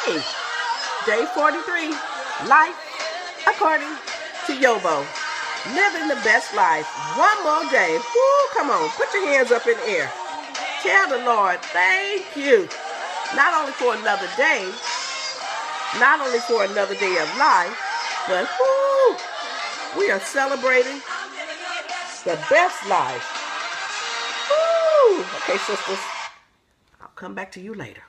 Hey, day 43, Life According to YoBo. Living the best life. One more day. Woo, come on, put your hands up in the air. Tell the Lord, thank you. Not only for another day, not only for another day of life, but woo, we are celebrating the best life. Woo! Okay, sisters, I'll come back to you later.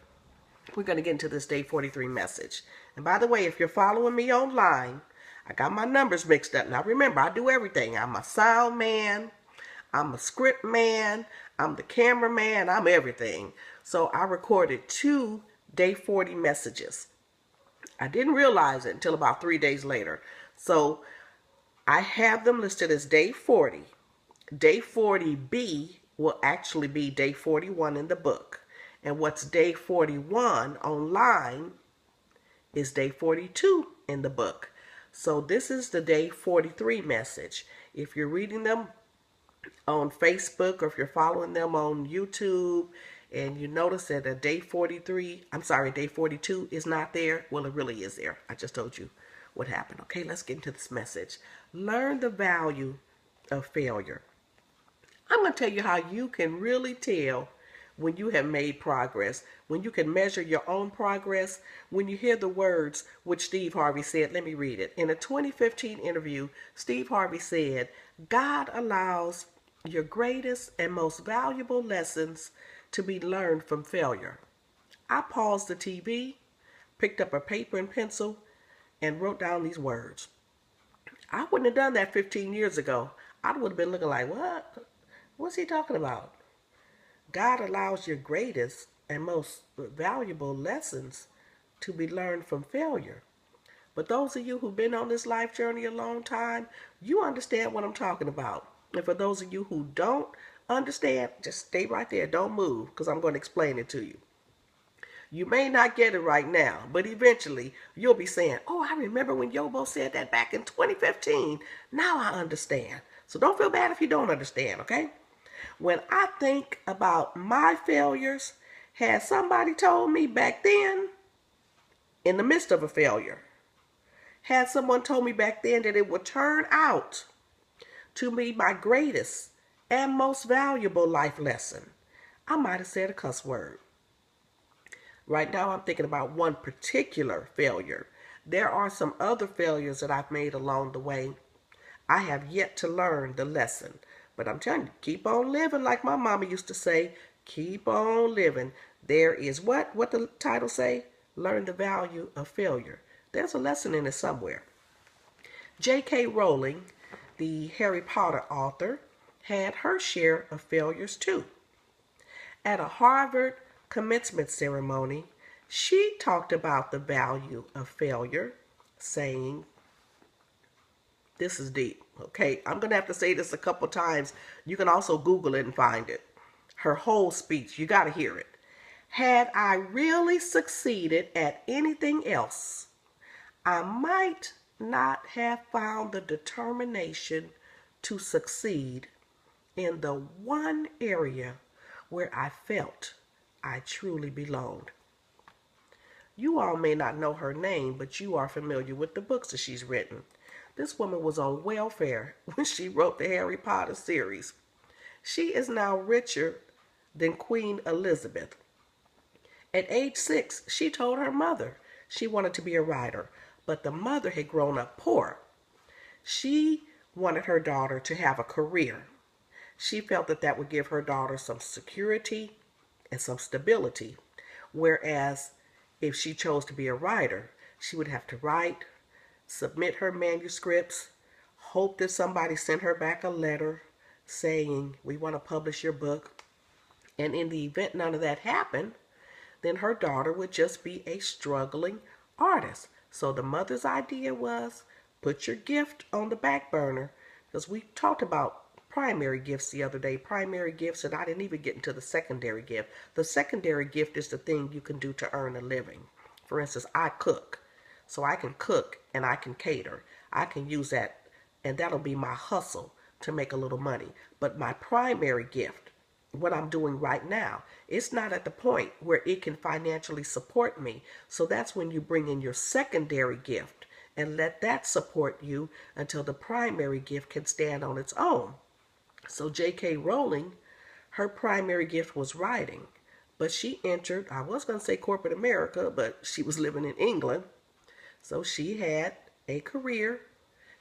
We're going to get into this day 43 message. And by the way, if you're following me online, I got my numbers mixed up. Now remember, I do everything. I'm a sound man. I'm a script man. I'm the cameraman. I'm everything. So I recorded 2 day 40 messages. I didn't realize it until about 3 days later. So I have them listed as day 40. Day 40B will actually be day 41 in the book. And what's day 41 online is day 42 in the book. So this is the day 43 message. If you're reading them on Facebook or if you're following them on YouTube and you notice that a day 42 is not there, well, it really is there. I just told you what happened. Okay, let's get into this message. Learn the value of failure. I'm going to tell you how you can really tell when you have made progress, when you can measure your own progress, when you hear the words which Steve Harvey said. Let me read it. In a 2015 interview, Steve Harvey said, God allows your greatest and most valuable lessons to be learned from failure. I paused the TV, picked up a paper and pencil, and wrote down these words. I wouldn't have done that 15 years ago. I would have been looking like, what? What's he talking about? God allows your greatest and most valuable lessons to be learned from failure. But those of you who've been on this life journey a long time, you understand what I'm talking about. And for those of you who don't understand, just stay right there. Don't move, because I'm going to explain it to you. You may not get it right now, but eventually you'll be saying, oh, I remember when YoBo said that back in 2015. Now I understand. So don't feel bad if you don't understand, okay? When I think about my failures, had somebody told me back then, in the midst of a failure, had someone told me back then that it would turn out to be my greatest and most valuable life lesson, I might have said a cuss word. Right now I'm thinking about one particular failure. There are some other failures that I've made along the way. I have yet to learn the lesson. But I'm telling you, keep on living, like my mama used to say. Keep on living. There is what the title say? Learn the value of failure. There's a lesson in it somewhere. J.K. Rowling, the Harry Potter author, had her share of failures too. At a Harvard commencement ceremony, she talked about the value of failure, saying, this is deep. Okay, I'm going to have to say this a couple times. You can also Google it and find it. Her whole speech, you got to hear it. Had I really succeeded at anything else, I might not have found the determination to succeed in the one area where I felt I truly belonged. You all may not know her name, but you are familiar with the books that she's written. This woman was on welfare when she wrote the Harry Potter series. She is now richer than Queen Elizabeth. At age 6, she told her mother she wanted to be a writer, but the mother had grown up poor. She wanted her daughter to have a career. She felt that that would give her daughter some security and some stability, whereas if she chose to be a writer, she would have to write, submit her manuscripts, hope that somebody sent her back a letter saying, we want to publish your book. And in the event none of that happened, then her daughter would just be a struggling artist. So the mother's idea was, put your gift on the back burner, because we talked about primary gifts the other day, primary gifts, and I didn't even get into the secondary gift. The secondary gift is the thing you can do to earn a living. For instance, I cook. So I can cook and I can cater. I can use that, and that'll be my hustle to make a little money. But my primary gift what I'm doing right now. It's not at the point where it can financially support me. So that's when you bring in your secondary gift and let that support you until the primary gift can stand on its own. So J.K. Rowling, her primary gift was writing, but she entered, I was going to say corporate America, but she was living in England. So she had a career.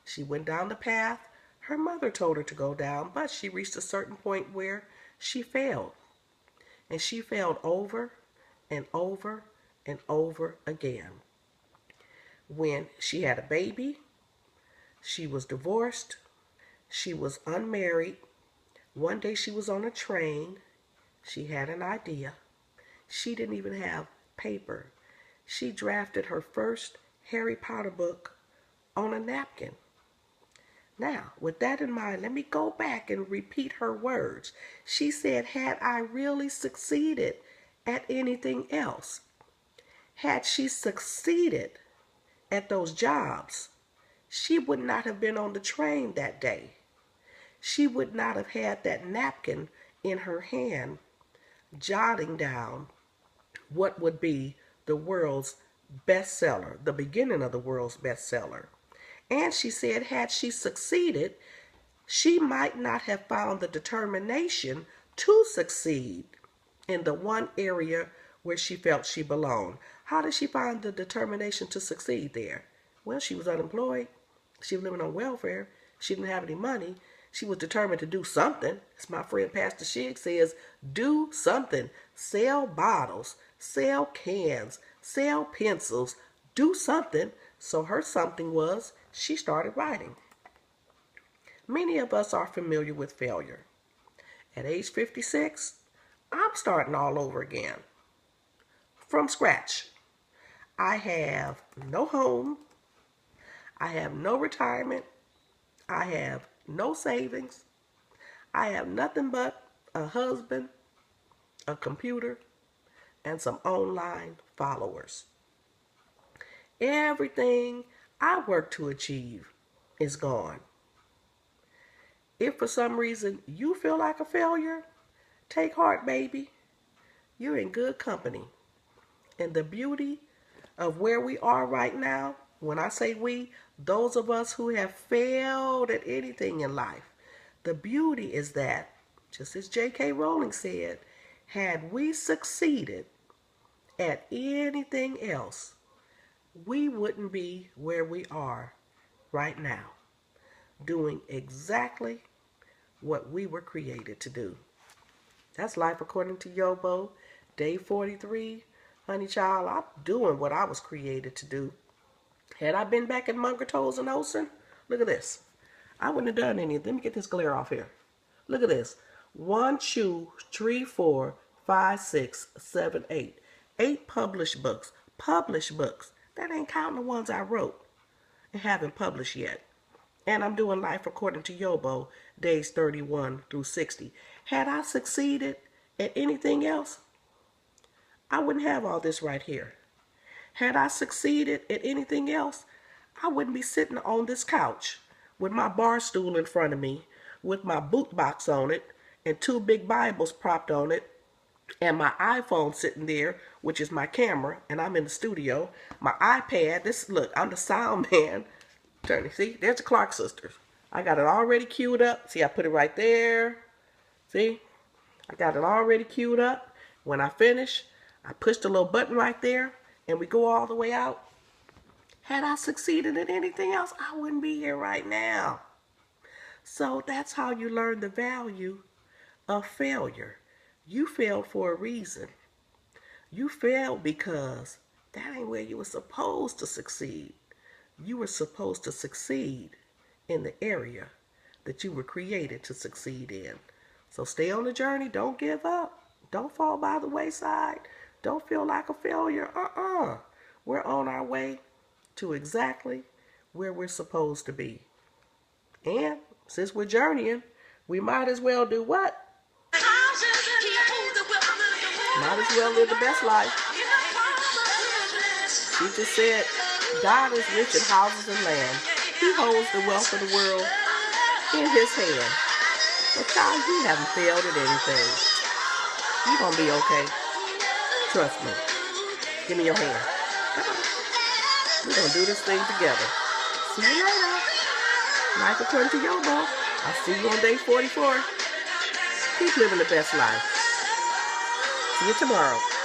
She went down the path her mother told her to go down, but she reached a certain point where she failed. And she failed over and over and over again. When she had a baby, she was divorced, she was unmarried. One day she was on a train. She had an idea. She didn't even have paper. She drafted her first Harry Potter book on a napkin. Now, with that in mind, let me go back and repeat her words. She said, had I really succeeded at anything else, had she succeeded at those jobs, she would not have been on the train that day. She would not have had that napkin in her hand, jotting down what would be the world's bestseller, the beginning of the world's bestseller. And she said, had she succeeded, she might not have found the determination to succeed in the one area where she felt she belonged. How did she find the determination to succeed there? Well, she was unemployed. She was living on welfare. She didn't have any money. She was determined to do something. As my friend Pastor Shig says, do something. Sell bottles, sell cans, sell pencils, do something. So her something was she started writing. Many of us are familiar with failure. At age 56, I'm starting all over again. From scratch. I have no home. I have no retirement. I have no savings. I have nothing but a husband, a computer, and some online followers. Everything I work to achieve is gone. If for some reason you feel like a failure, take heart, baby. You're in good company. And the beauty of where we are right now, when I say we, those of us who have failed at anything in life, the beauty is that, just as J.K. Rowling said, had we succeeded at anything else, we wouldn't be where we are right now, doing exactly what we were created to do. That's Life According to YoBo, day 43. Honey child, I'm doing what I was created to do. Had I been back in Munger, Toes, and Olsen, look at this. I wouldn't have done anything. Let me get this glare off here. Look at this. 1, 2, 3, 4, 5, 6, 7, 8. 8 published books. Published books. That ain't counting the ones I wrote and haven't published yet. And I'm doing Life According to YoBo, days 31 through 60. Had I succeeded at anything else, I wouldn't have all this right here. Had I succeeded at anything else, I wouldn't be sitting on this couch with my bar stool in front of me, with my book box on it, and 2 big Bibles propped on it, and my iPhone sitting there, which is my camera, and I'm in the studio. My iPad, look, I'm the sound man. Turn, see, there's the Clark sisters. I got it already queued up. See, I put it right there. See, I got it already queued up. When I finish, I push the little button right there, and we go all the way out. Had I succeeded at anything else, I wouldn't be here right now. So that's how you learn the value of failure. You failed for a reason. You failed because that ain't where you were supposed to succeed. You were supposed to succeed in the area that you were created to succeed in. So stay on the journey. Don't give up. Don't fall by the wayside. Don't feel like a failure. We're on our way to exactly where we're supposed to be. And since we're journeying, we might as well do what? Might as well live the best life. She just said, God is rich in houses and land. He holds the wealth of the world in his hand. So child, you haven't failed at anything. You're going to be okay. Trust me. Give me your hand. Come on. We're going to do this thing together. See you later. Life According To YoBo. I'll see you on day 44. Keep living the best life. See you tomorrow.